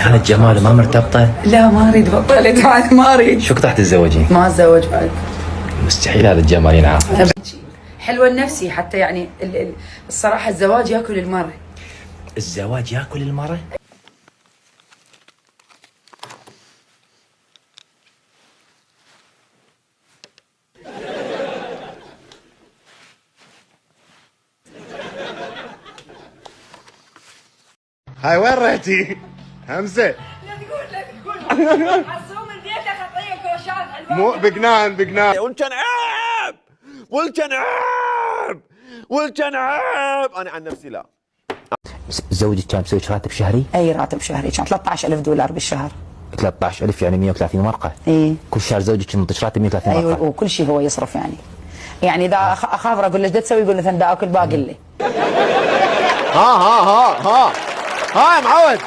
هذا الجمال ما مرتبطة؟ لا ما اريد بطلت بعد ما اريد. شو قطعت تتزوجين؟ ما اتزوج بعد. مستحيل هذا الجمال ينعقد. حلوة النفسي حتى يعني الصراحة الزواج ياكل المرء. الزواج ياكل المرأة؟ هاي وين رحتي؟ همزة لا تقول عصوم البيت خطيه كوشات مو بقنان والكنعاب والكنعاب والكنعاب. انا عن نفسي لا. زوجك كان مسوي راتب شهري؟ اي راتب شهري كان $13,000 بالشهر. 13,000 يعني 130 ورقة. اي كل شهر زوجك ينطش راتب 130 ورقة. ايوه وكل شيء هو يصرف يعني اذا اخابر اقول له ايش تسوي يقول مثلا دا اكل باقي لي. ها يا معود.